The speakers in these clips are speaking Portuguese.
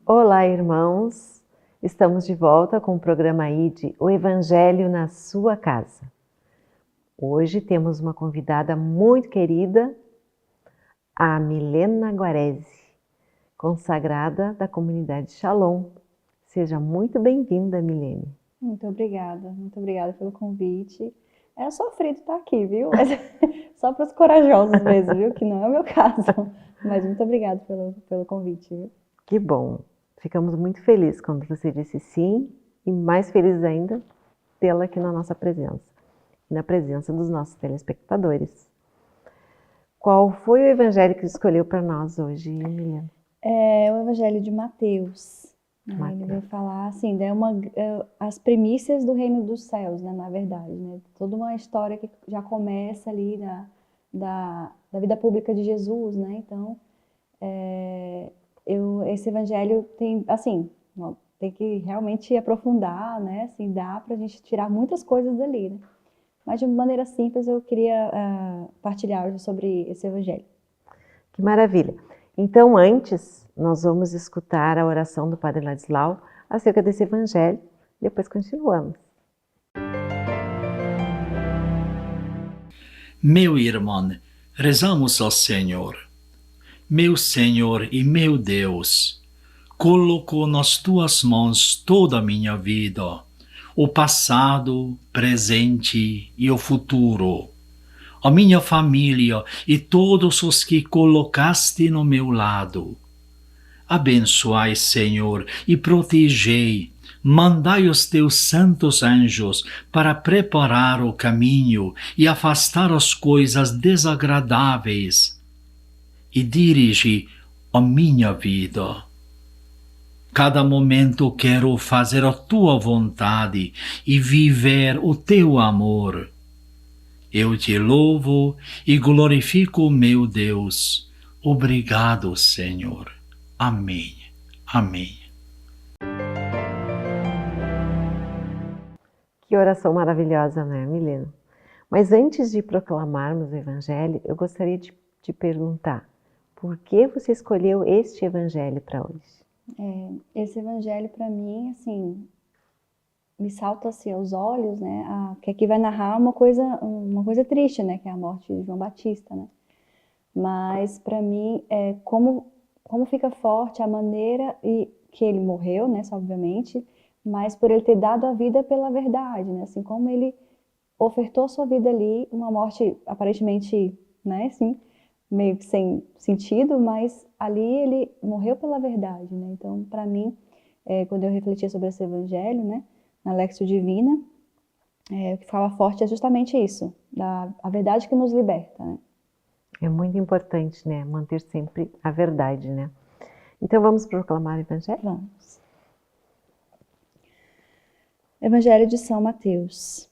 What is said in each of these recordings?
Olá, irmãos! Estamos de volta com o programa ID, o Evangelho na sua casa. Hoje temos uma convidada muito querida, a Milena Guarese, consagrada da comunidade Shalom. Seja muito bem-vinda, Milene. Muito obrigada pelo convite. É sofrido estar aqui, viu? Mas só para os corajosos mesmo, viu? Que não é o meu caso. Mas muito obrigada pelo convite, viu? Que bom! Ficamos muito felizes quando você disse sim e mais felizes ainda tê-la aqui na nossa presença, na presença dos nossos telespectadores. Qual foi o evangelho que escolheu para nós hoje, Milena? É o Evangelho de Mateus. Ele vai falar assim, as primícias do reino dos céus, né, na verdade, né? Toda uma história que já começa ali da vida pública de Jesus, né? Então, esse evangelho tem, assim, tem que realmente aprofundar, né? Assim, dá pra gente tirar muitas coisas dali, né? Mas de maneira simples eu queria partilhar hoje sobre esse evangelho. Que maravilha! Então, antes, nós vamos escutar a oração do Padre Ladislau acerca desse evangelho, depois continuamos. Meu irmão, rezamos ao Senhor. Meu Senhor e meu Deus, coloco nas tuas mãos toda a minha vida, o passado, presente e o futuro, a minha família e todos os que colocaste no meu lado. Abençoai, Senhor, e protegei. Mandai os teus santos anjos para preparar o caminho e afastar as coisas desagradáveis e dirige a minha vida. Cada momento quero fazer a tua vontade e viver o teu amor. Eu te louvo e glorifico, meu Deus. Obrigado, Senhor. Amém. Amém. Que oração maravilhosa, né, Milena? Mas antes de proclamarmos o evangelho, eu gostaria de te perguntar, por que você escolheu este evangelho para hoje? Esse evangelho para mim, assim, me salta assim aos olhos, né? Que aqui vai narrar uma coisa triste, né? Que é a morte de João Batista, né? Mas para mim, como fica forte a maneira que ele morreu, né? Obviamente, mas por ele ter dado a vida pela verdade, né? Assim como ele ofertou sua vida ali, uma morte aparentemente, né? Assim, meio que sem sentido, mas ali ele morreu pela verdade, né? Então, para mim, quando eu refletia sobre esse evangelho, né? Na Lectio Divina, o que fala forte é justamente isso, a verdade que nos liberta, né? É muito importante, né, manter sempre a verdade, né? Então vamos proclamar o evangelho? Vamos. Evangelho de São Mateus.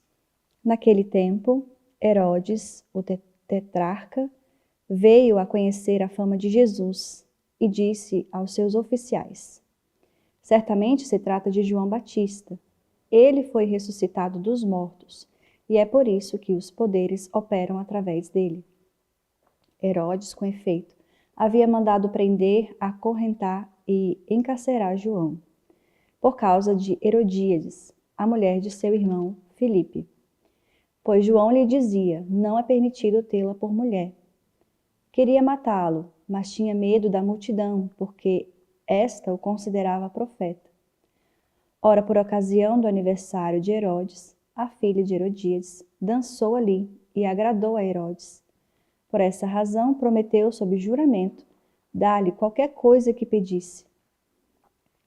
Naquele tempo, Herodes, o tetrarca, veio a conhecer a fama de Jesus e disse aos seus oficiais: certamente se trata de João Batista. Ele foi ressuscitado dos mortos, e é por isso que os poderes operam através dele. Herodes, com efeito, havia mandado prender, acorrentar e encarcerar João, por causa de Herodíades, a mulher de seu irmão Filipe. Pois João lhe dizia, não é permitido tê-la por mulher. Queria matá-lo, mas tinha medo da multidão, porque esta o considerava profeta. Ora, por ocasião do aniversário de Herodes, a filha de Herodíades dançou ali e agradou a Herodes. Por essa razão, prometeu sob juramento dar-lhe qualquer coisa que pedisse.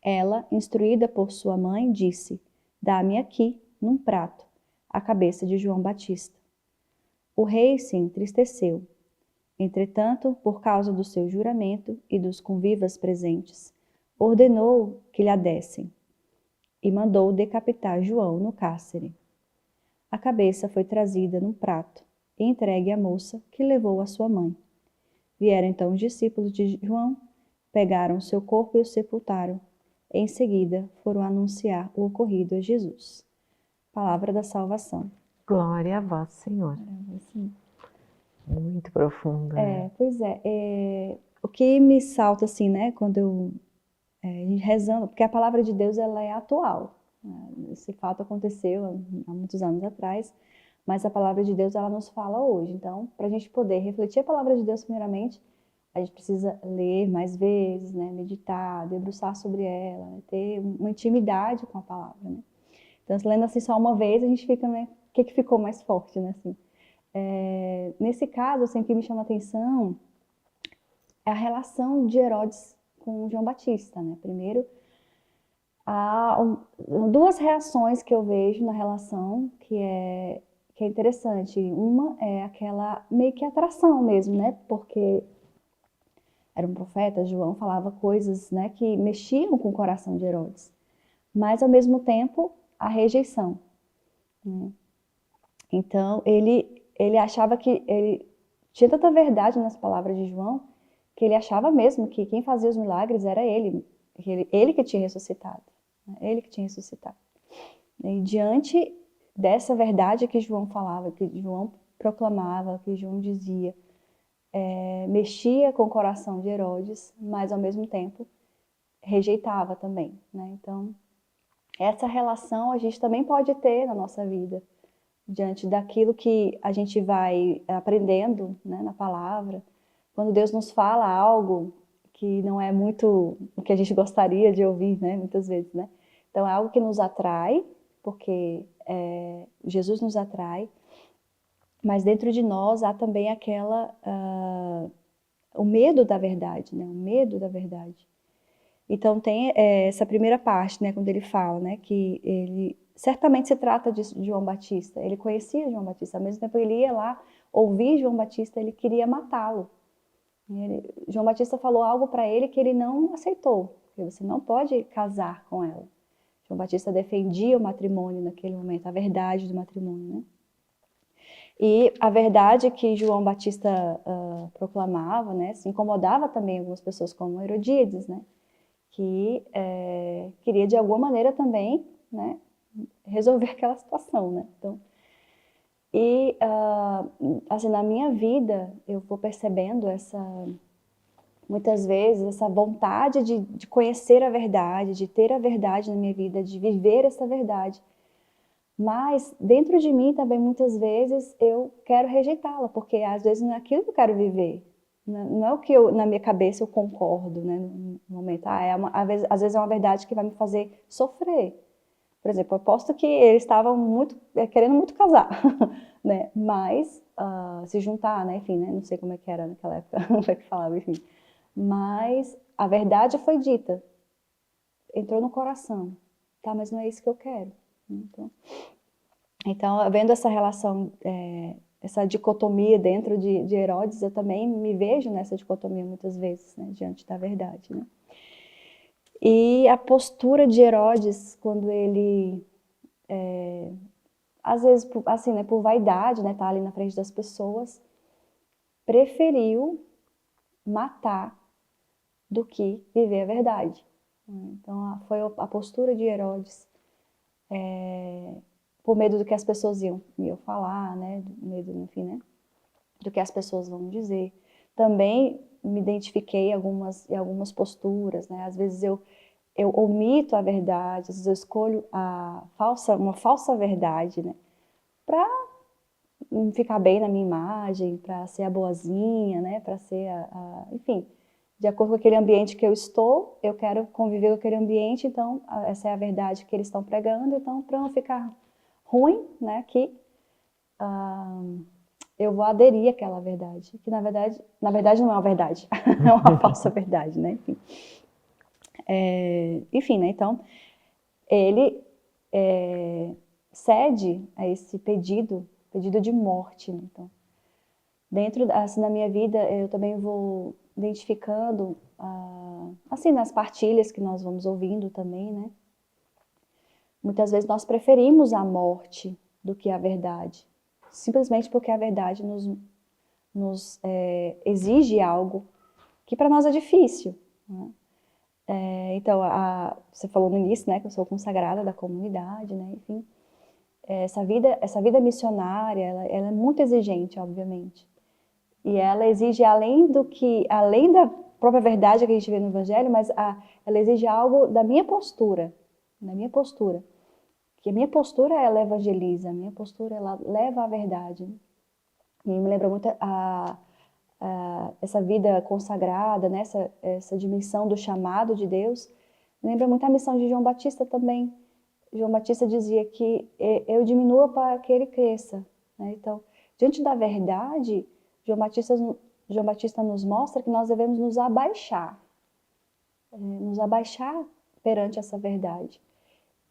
Ela, instruída por sua mãe, disse: dá-me aqui, num prato, a cabeça de João Batista. O rei se entristeceu. Entretanto, por causa do seu juramento e dos convivas presentes, ordenou que lhe a dessem e mandou decapitar João no cárcere. A cabeça foi trazida num prato e entregue à moça, que levou à sua mãe. Vieram então os discípulos de João, pegaram seu corpo e o sepultaram. Em seguida, foram anunciar o ocorrido a Jesus. Palavra da salvação. Glória a vós, Senhor. Assim, Muito profundo, né? pois é, o que me salta assim, né, quando eu rezando, porque a palavra de Deus ela é atual. Esse fato aconteceu há muitos anos atrás, mas a palavra de Deus ela nos fala hoje. Então, para a gente poder refletir a palavra de Deus primeiramente, a gente precisa ler mais vezes, né? Meditar, debruçar sobre ela, né? Ter uma intimidade com a palavra, né? Então, se lendo assim só uma vez, a gente fica, né? O que ficou mais forte, né? Assim, nesse caso, assim, o que me chama a atenção é a relação de Herodes com João Batista, né? Primeiro, há duas reações que eu vejo na relação que é interessante. Uma é aquela meio que atração mesmo, né? Porque era um profeta, João falava coisas, né, que mexiam com o coração de Herodes. Mas, ao mesmo tempo, a rejeição, né? Então, ele achava que ele tinha tanta verdade nas palavras de João, que ele achava mesmo que quem fazia os milagres era ele que tinha ressuscitado, né? Ele que tinha ressuscitado. E diante dessa verdade que João falava, que João proclamava, que João dizia, mexia com o coração de Herodes, mas ao mesmo tempo rejeitava também, né? Então, essa relação a gente também pode ter na nossa vida, diante daquilo que a gente vai aprendendo, né, na palavra. Quando Deus nos fala algo que não é muito o que a gente gostaria de ouvir, né, muitas vezes, né? Então, é algo que nos atrai, porque Jesus nos atrai, mas dentro de nós há também o medo da verdade, né? O medo da verdade. Então tem essa primeira parte, né, quando ele fala, né, que ele certamente se trata de João Batista. Ele conhecia João Batista, ao mesmo tempo ele ia lá ouvir João Batista, ele queria matá-lo. João Batista falou algo para ele que ele não aceitou, porque você não pode casar com ela. João Batista defendia o matrimônio naquele momento, a verdade do matrimônio, né? E a verdade que João Batista proclamava, né, se incomodava também algumas pessoas como Herodíades, né, que queria de alguma maneira também, né, resolver aquela situação, né? Então, assim, na minha vida eu vou percebendo muitas vezes essa vontade de conhecer a verdade, de ter a verdade na minha vida, de viver essa verdade. Mas dentro de mim também muitas vezes eu quero rejeitá-la, porque às vezes não é aquilo que eu quero viver. Não é o que na minha cabeça eu concordo, né, no momento. Às vezes é uma verdade que vai me fazer sofrer. Por exemplo, eu aposto que eles estavam querendo muito casar, né? Mas se juntar, né? Enfim, né? Não sei como é que era naquela época, como é que falava, enfim. Mas a verdade foi dita, entrou no coração, tá? Mas não é isso que eu quero. Então vendo essa relação, essa dicotomia dentro de Herodes, eu também me vejo nessa dicotomia muitas vezes, né? Diante da verdade, né? E a postura de Herodes, quando ele, às vezes, assim, né, por vaidade, né, tá ali na frente das pessoas, preferiu matar do que viver a verdade. Então, foi a postura de Herodes, por medo do que as pessoas iam falar, né, medo, enfim, né, do que as pessoas vão dizer. Também me identifiquei em algumas posturas, né, às vezes eu omito a verdade, às vezes eu escolho uma falsa verdade, né, para ficar bem na minha imagem, para ser a boazinha, né, para ser enfim, de acordo com aquele ambiente que eu estou, eu quero conviver com aquele ambiente, então essa é a verdade que eles estão pregando, então para não ficar ruim, né, que eu vou aderir àquela verdade, que na verdade não é uma verdade, é uma falsa verdade, né, enfim. Enfim, né, então ele cede a esse pedido de morte, né? Então, dentro assim, da minha vida, eu também vou identificando, assim, nas partilhas que nós vamos ouvindo também, né? Muitas vezes nós preferimos a morte do que a verdade, simplesmente porque a verdade nos exige algo que para nós é difícil, né? Então, você falou no início, né, que eu sou consagrada da comunidade, né, enfim. Essa vida missionária, ela é muito exigente, obviamente. E ela exige além própria verdade que a gente vê no Evangelho, mas ela exige algo da minha postura, que a minha postura, ela evangeliza, a minha postura, ela leva à verdade. E me lembra muito essa vida consagrada, né? essa dimensão do chamado de Deus, me lembra muito a missão de João Batista também. João Batista dizia que eu diminua para que ele cresça, né? Então, diante da verdade, João Batista nos mostra que nós devemos nos abaixar perante essa verdade.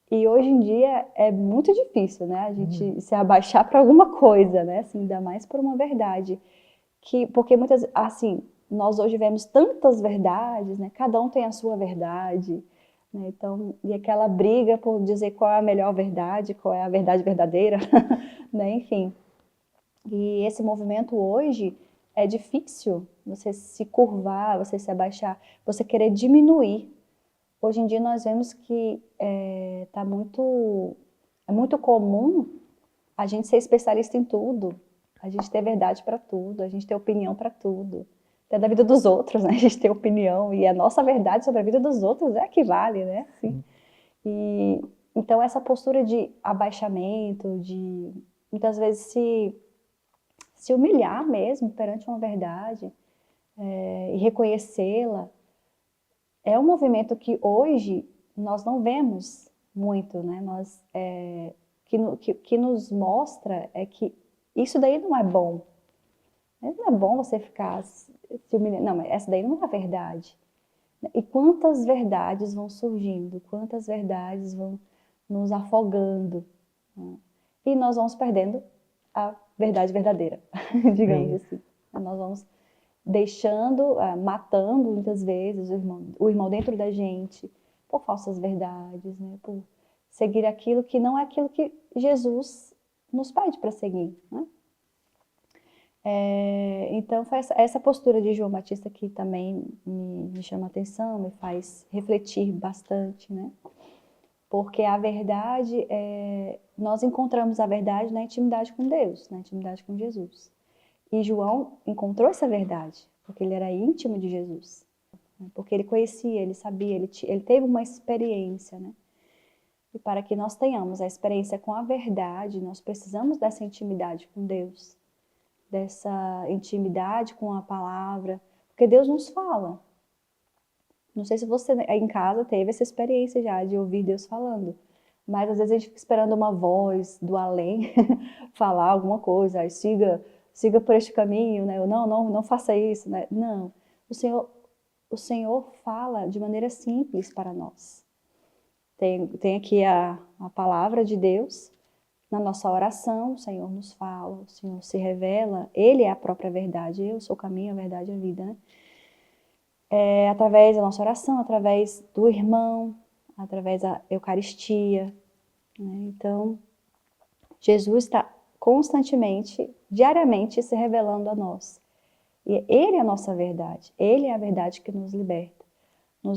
E hoje em dia é muito difícil, né? A gente se abaixar para alguma coisa, né? Assim, ainda mais por uma verdade. Porque muitas, assim, nós hoje vemos tantas verdades, né? Cada um tem a sua verdade, né? Então, e aquela briga por dizer qual é a melhor verdade, qual é a verdade verdadeira, né? Enfim. E esse movimento hoje é difícil, você se curvar, você se abaixar, você querer diminuir. Hoje em dia nós vemos que é muito comum a gente ser especialista em tudo, a gente ter verdade para tudo, a gente ter opinião para tudo. Até da vida dos outros, né? A gente ter opinião, e a nossa verdade sobre a vida dos outros é a que vale, né? Assim. E, então essa postura de abaixamento, de muitas vezes se humilhar mesmo perante uma verdade e reconhecê-la, é um movimento que hoje nós não vemos muito, né? Que nos mostra é que isso daí não é bom. Não é bom você ficar se humilhando. Não, mas essa daí não é a verdade. E quantas verdades vão surgindo, quantas verdades vão nos afogando, né? E nós vamos perdendo a verdade verdadeira, digamos assim. Nós vamos deixando, matando muitas vezes o irmão dentro da gente por falsas verdades, né? Por seguir aquilo que não é aquilo que Jesus nos pede para seguir, né? Então, foi essa postura de João Batista que também me chama a atenção, me faz refletir bastante, né? Porque a verdade, nós encontramos a verdade na intimidade com Deus, na intimidade com Jesus. E João encontrou essa verdade, porque ele era íntimo de Jesus, né? Porque ele conhecia, ele sabia, ele teve uma experiência, né? E para que nós tenhamos a experiência com a verdade, nós precisamos dessa intimidade com Deus, dessa intimidade com a palavra, porque Deus nos fala. Não sei se você em casa teve essa experiência já de ouvir Deus falando, mas às vezes a gente fica esperando uma voz do além falar alguma coisa, aí siga por este caminho, né? Ou não faça isso, né? Não, o Senhor fala de maneira simples para nós. Tem aqui a palavra de Deus. Na nossa oração, o Senhor nos fala, o Senhor se revela, Ele é a própria verdade, eu sou o caminho, a verdade e a vida, né? Através da nossa oração, através do irmão, através da Eucaristia, né? Então, Jesus está constantemente, diariamente se revelando a nós. E Ele é a nossa verdade, Ele é a verdade que nos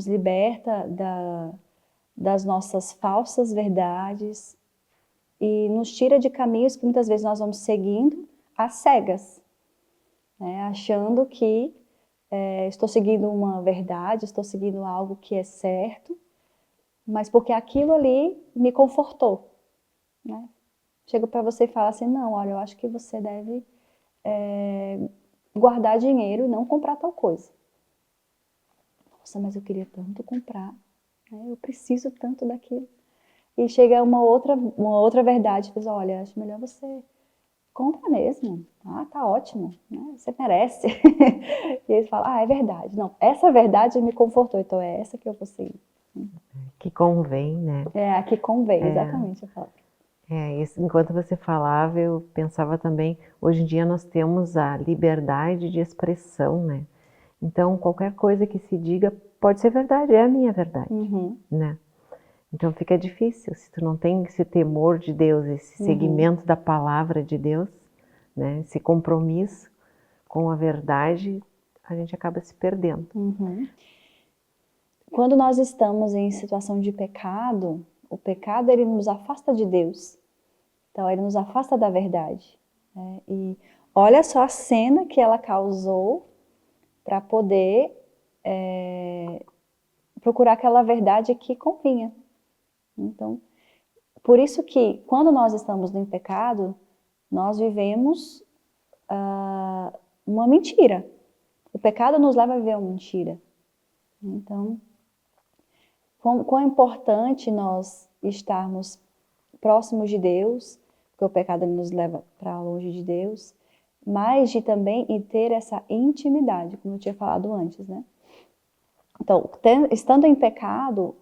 liberta das nossas falsas verdades, e nos tira de caminhos que muitas vezes nós vamos seguindo às cegas, né? Achando que estou seguindo uma verdade, estou seguindo algo que é certo, mas porque aquilo ali me confortou, né? Chego para você e falo assim, não, olha, eu acho que você deve guardar dinheiro e não comprar tal coisa. Nossa, mas eu queria tanto comprar, né? Eu preciso tanto daquilo. E chega uma outra verdade, diz, olha, acho melhor você compra mesmo. Ah, tá ótimo, né? Você merece. E eles falam, é verdade. Não, essa verdade me confortou, então é essa que eu vou seguir. Que convém, né? A que convém, exatamente a palavra. Enquanto você falava, eu pensava também, hoje em dia nós temos a liberdade de expressão, né? Então, qualquer coisa que se diga pode ser verdade, é a minha verdade, né? Então fica difícil, se tu não tem esse temor de Deus, esse seguimento da palavra de Deus, né? Esse compromisso com a verdade, a gente acaba se perdendo. Quando nós estamos em situação de pecado, o pecado ele nos afasta de Deus, então ele nos afasta da verdade, né? E olha só a cena que ela causou para poder procurar aquela verdade que convinha. Então, por isso que quando nós estamos em pecado, nós vivemos uma mentira. O pecado nos leva a viver uma mentira. Então, quão é importante nós estarmos próximos de Deus, porque o pecado nos leva para longe de Deus, mas de também ter essa intimidade, como eu tinha falado antes, né? Então, estando em pecado,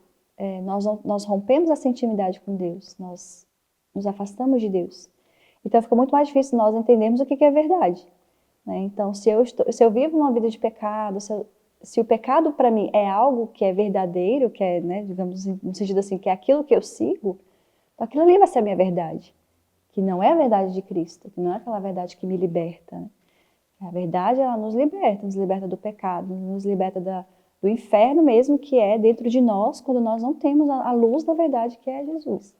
nós rompemos essa intimidade com Deus, nós nos afastamos de Deus. Então, fica muito mais difícil nós entendermos o que é verdade, né? Então, se eu vivo uma vida de pecado, se o pecado para mim é algo que é verdadeiro, que é, né, digamos, no sentido assim, que é aquilo que eu sigo, então aquilo ali vai ser a minha verdade, que não é a verdade de Cristo, que não é aquela verdade que me liberta, né? A verdade, ela nos liberta do pecado, nos liberta do inferno mesmo, que é dentro de nós, quando nós não temos a luz da verdade, que é Jesus.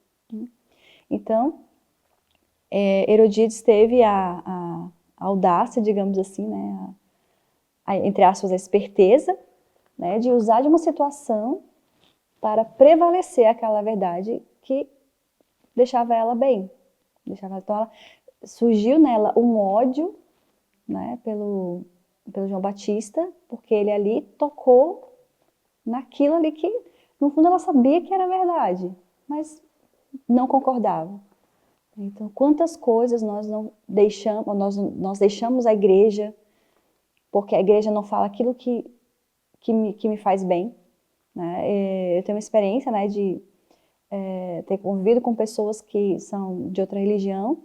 Então, Herodíades teve a audácia, digamos assim, né, entre aspas, a esperteza, né, de usar de uma situação para prevalecer aquela verdade que deixava ela bem. Então, surgiu nela um ódio, né, pelo João Batista, porque ele ali tocou naquilo ali que, no fundo, ela sabia que era verdade, mas não concordava. Então, quantas coisas nós não deixamos, nós deixamos a igreja, porque a igreja não fala aquilo que me faz bem, né? Eu tenho uma experiência, né, de ter convivido com pessoas que são de outra religião,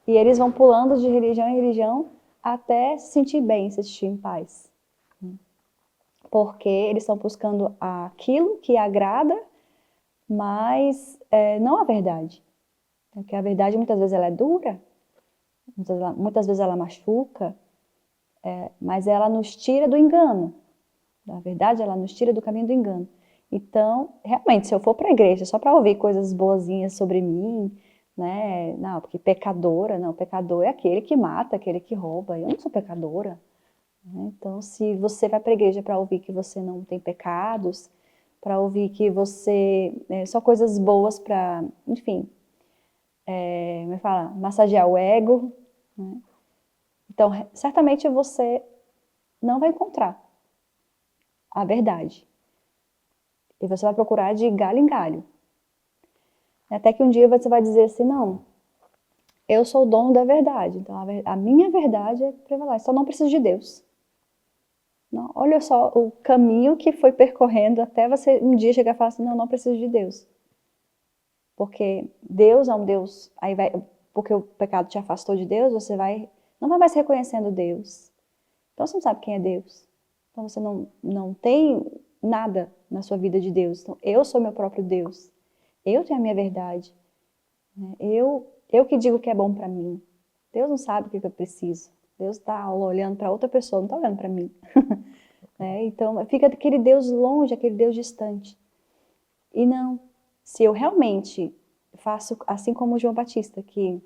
e eles vão pulando de religião em religião até se sentir bem, se sentir em paz. Porque eles estão buscando aquilo que agrada, mas não a verdade. Porque a verdade muitas vezes ela é dura, muitas vezes ela machuca, mas ela nos tira do engano. Na verdade, ela nos tira do caminho do engano. Então, realmente, se eu for para a igreja só para ouvir coisas boazinhas sobre mim, né? Não, porque pecadora, não, pecador é aquele que mata, aquele que rouba. Eu não sou pecadora. Né? Então, se você vai para a igreja para ouvir que você não tem pecados, para ouvir que você... só coisas boas para, enfim, como é que fala? Massagear o ego, né? Então, certamente você não vai encontrar a verdade. E você vai procurar de galho em galho. Até que um dia você vai dizer assim, não, eu sou o dono da verdade. Então, a minha verdade é prevalece. Só não preciso de Deus. Não, olha só o caminho que foi percorrendo até você um dia chegar e falar assim, não preciso de Deus. Porque Deus é um Deus, porque o pecado te afastou de Deus, você não vai mais reconhecendo Deus. Então você não sabe quem é Deus. Então você não tem nada na sua vida de Deus. Então eu sou meu próprio Deus. Eu tenho a minha verdade. Eu que digo o que é bom para mim. Deus não sabe o que eu preciso. Deus está olhando para outra pessoa, não está olhando para mim. Então fica aquele Deus longe, aquele Deus distante. E não, se eu realmente faço assim como João Batista, que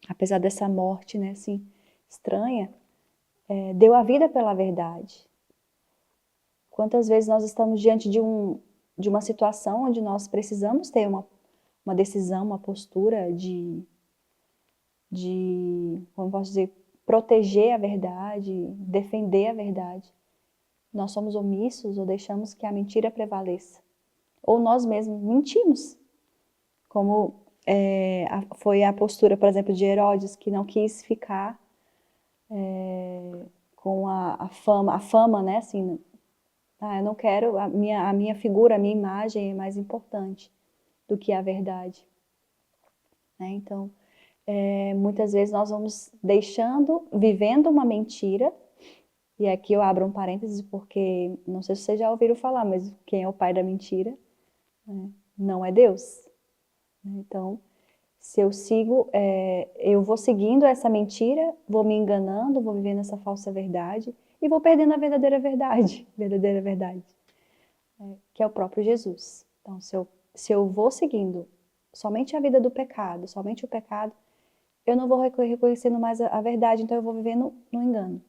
apesar dessa morte, né, assim, estranha, deu a vida pela verdade. Quantas vezes nós estamos diante de uma situação onde nós precisamos ter uma decisão, uma postura de, como posso dizer, proteger a verdade, defender a verdade. Nós somos omissos ou deixamos que a mentira prevaleça. Ou nós mesmos mentimos. Como foi a postura, por exemplo, de Herodes, que não quis ficar com a fama, né, assim, eu não quero, a minha figura, a minha imagem é mais importante do que a verdade. Né? Então, muitas vezes nós vamos vivendo uma mentira, e aqui eu abro um parênteses porque, não sei se vocês já ouviram falar, mas quem é o pai da mentira, né, não é Deus. Então, se eu vou seguindo essa mentira, vou me enganando, vou vivendo essa falsa verdade e vou perdendo a verdadeira verdade, que é o próprio Jesus. Então, se eu vou seguindo somente a vida do pecado, somente o pecado, eu não vou reconhecendo mais a verdade, então eu vou vivendo no engano.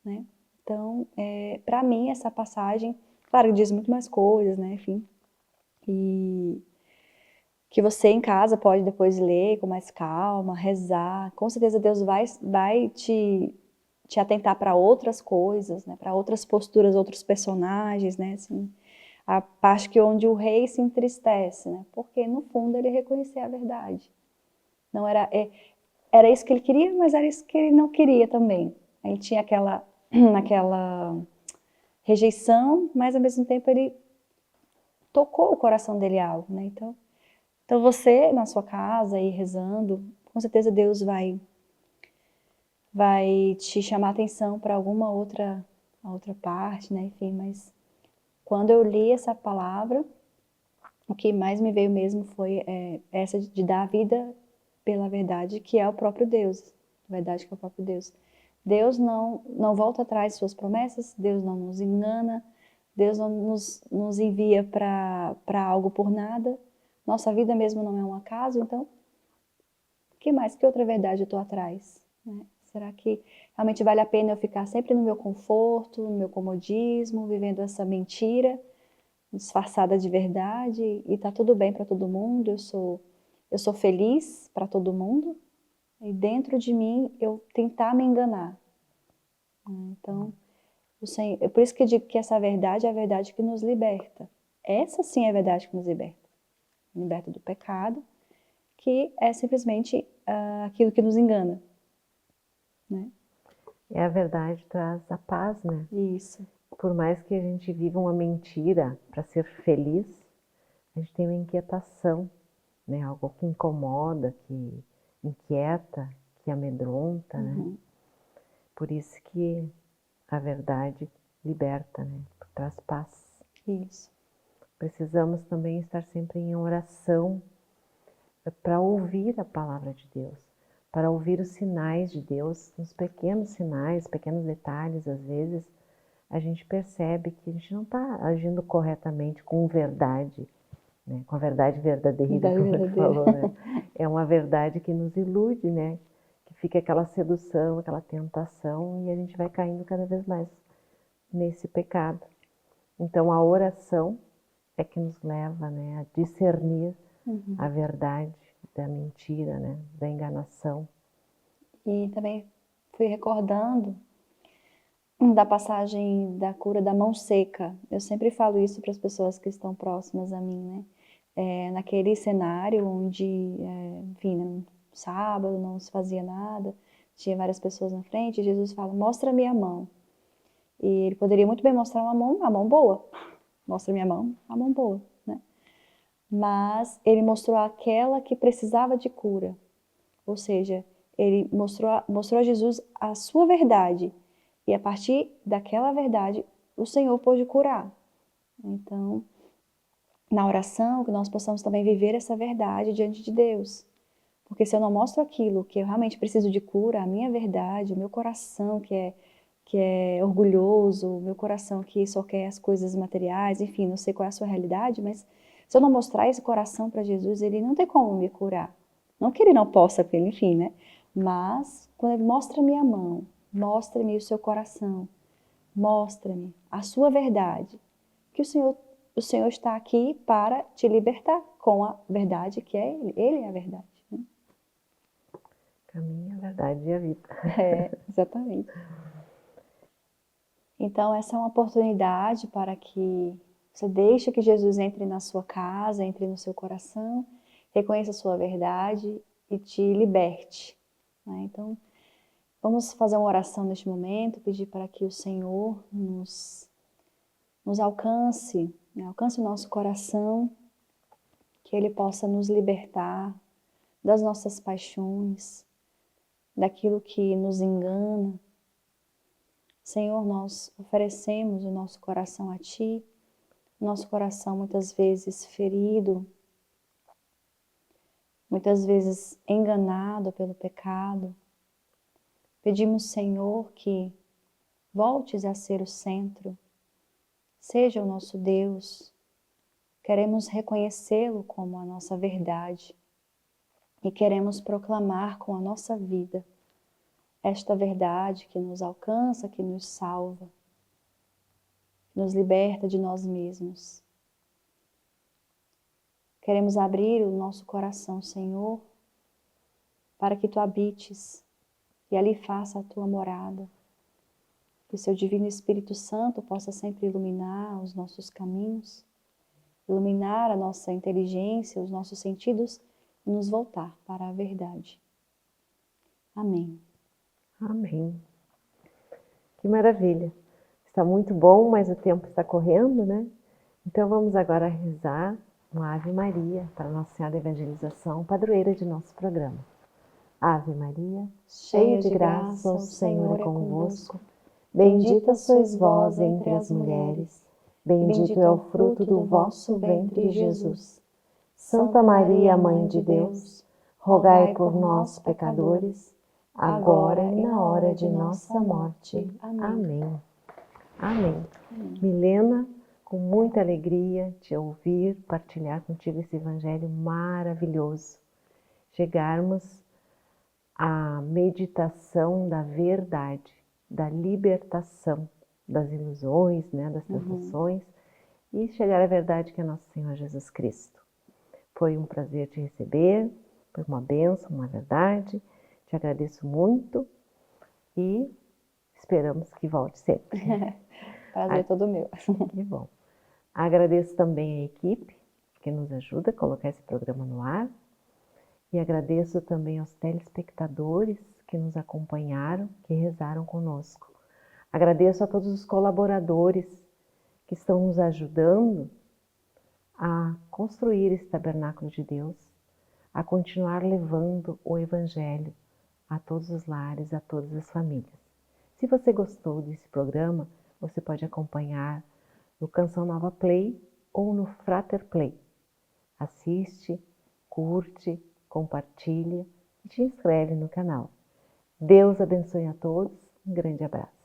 Né? Então, para mim, essa passagem, claro, diz muito mais coisas, né, enfim, e que você em casa pode depois ler com mais calma, rezar. Com certeza Deus vai te atentar para outras coisas, né, para outras posturas, outros personagens, né, assim, a parte que onde o rei se entristece, né, porque no fundo ele reconhecia a verdade. Não era isso que ele queria, mas era isso que ele não queria também. Ele tinha aquela rejeição, mas ao mesmo tempo ele tocou o coração dele algo, né? Então você na sua casa aí rezando, com certeza Deus vai te chamar a atenção para alguma outra parte, né? Enfim, mas quando eu li essa palavra, o que mais me veio mesmo foi essa de dar a vida pela verdade, que é o próprio Deus. A verdade que é o próprio Deus. Deus não volta atrás de suas promessas, Deus não nos engana, Deus não nos envia para algo por nada. Nossa vida mesmo não é um acaso, então, que outra verdade eu estou atrás? Né? Será que realmente vale a pena eu ficar sempre no meu conforto, no meu comodismo, vivendo essa mentira disfarçada de verdade e tá tudo bem para todo mundo, eu sou feliz para todo mundo, e dentro de mim eu tentar me enganar. Então, é por isso que eu digo que essa verdade é a verdade que nos liberta. Essa sim é a verdade que nos liberta. Liberta do pecado, que é simplesmente aquilo que nos engana. Né? É a verdade traz a paz, né? Isso. Por mais que a gente viva uma mentira para ser feliz, a gente tem uma inquietação, né? Algo que incomoda, que inquieta, que amedronta, né? Por isso que a verdade liberta, né? Traz paz. Isso. Precisamos também estar sempre em oração para ouvir a palavra de Deus, para ouvir os sinais de Deus, os pequenos sinais, pequenos detalhes, às vezes, a gente percebe que a gente não está agindo corretamente com verdade, né? Com a verdade verdadeira, como você falou, né? É uma verdade que nos ilude, né? Que fica aquela sedução, aquela tentação e a gente vai caindo cada vez mais nesse pecado. Então a oração é que nos leva, né, a discernir a verdade da mentira, né? Da enganação. E também fui recordando da passagem da cura da mão seca. Eu sempre falo isso para as pessoas que estão próximas a mim, né? Naquele cenário onde, enfim, no sábado não se fazia nada, tinha várias pessoas na frente, Jesus fala, mostra minha mão. E ele poderia muito bem mostrar a mão boa. Mostra minha mão, a mão boa, né? Mas ele mostrou aquela que precisava de cura. Ou seja, ele mostrou a Jesus a sua verdade. E a partir daquela verdade, o Senhor pôde curar. Então, na oração, que nós possamos também viver essa verdade diante de Deus. Porque se eu não mostro aquilo que eu realmente preciso de cura, a minha verdade, o meu coração que é orgulhoso, o meu coração que só quer as coisas materiais, enfim, não sei qual é a sua realidade, mas se eu não mostrar esse coração para Jesus, ele não tem como me curar. Não que ele não possa, porque enfim, né? Mas quando ele mostra a minha mão, mostra-me o seu coração, mostra-me a sua verdade, que o Senhor está aqui para te libertar com a verdade que é Ele. Ele é a verdade. Né? Caminho, a verdade e a vida. Exatamente. Então, essa é uma oportunidade para que você deixe que Jesus entre na sua casa, entre no seu coração, reconheça a sua verdade e te liberte. Né? Então, vamos fazer uma oração neste momento, pedir para que o Senhor nos alcance, né? Alcance o nosso coração, que Ele possa nos libertar das nossas paixões, daquilo que nos engana. Senhor, nós oferecemos o nosso coração a Ti, nosso coração muitas vezes ferido, muitas vezes enganado pelo pecado. Pedimos, Senhor, que voltes a ser o centro, seja o nosso Deus. Queremos reconhecê-lo como a nossa verdade e queremos proclamar com a nossa vida esta verdade que nos alcança, que nos salva. nos liberta de nós mesmos. Queremos abrir o nosso coração, Senhor, para que Tu habites e ali faça a Tua morada. Que o Seu Divino Espírito Santo possa sempre iluminar os nossos caminhos, iluminar a nossa inteligência, os nossos sentidos e nos voltar para a verdade. Amém. Amém. Que maravilha. Está muito bom, mas o tempo está correndo, né? Então vamos agora rezar uma Ave Maria para Nossa Senhora da Evangelização, padroeira de nosso programa. Ave Maria, cheia de graça, o Senhor é convosco. Bendita sois vós entre as mulheres, bendito é o fruto do vosso ventre, Jesus. Santa Maria, Mãe de Deus, rogai por nós, pecadores, agora e na hora de nossa morte. Amém. Amém. Milena, com muita alegria te ouvir, partilhar contigo esse evangelho maravilhoso. Chegarmos à meditação da verdade, da libertação das ilusões, né, das tentações, e chegar à verdade que é nosso Senhor Jesus Cristo. Foi um prazer te receber, foi uma bênção, uma verdade. Te agradeço muito e esperamos que volte sempre. Prazer todo meu. Que bom. Agradeço também a equipe que nos ajuda a colocar esse programa no ar. E agradeço também aos telespectadores que nos acompanharam, que rezaram conosco. Agradeço a todos os colaboradores que estão nos ajudando a construir esse tabernáculo de Deus, a continuar levando o Evangelho a todos os lares, a todas as famílias. Se você gostou desse programa, você pode acompanhar no Canção Nova Play ou no Frater Play. Assiste, curte, compartilha e te inscreve no canal. Deus abençoe a todos. Um grande abraço.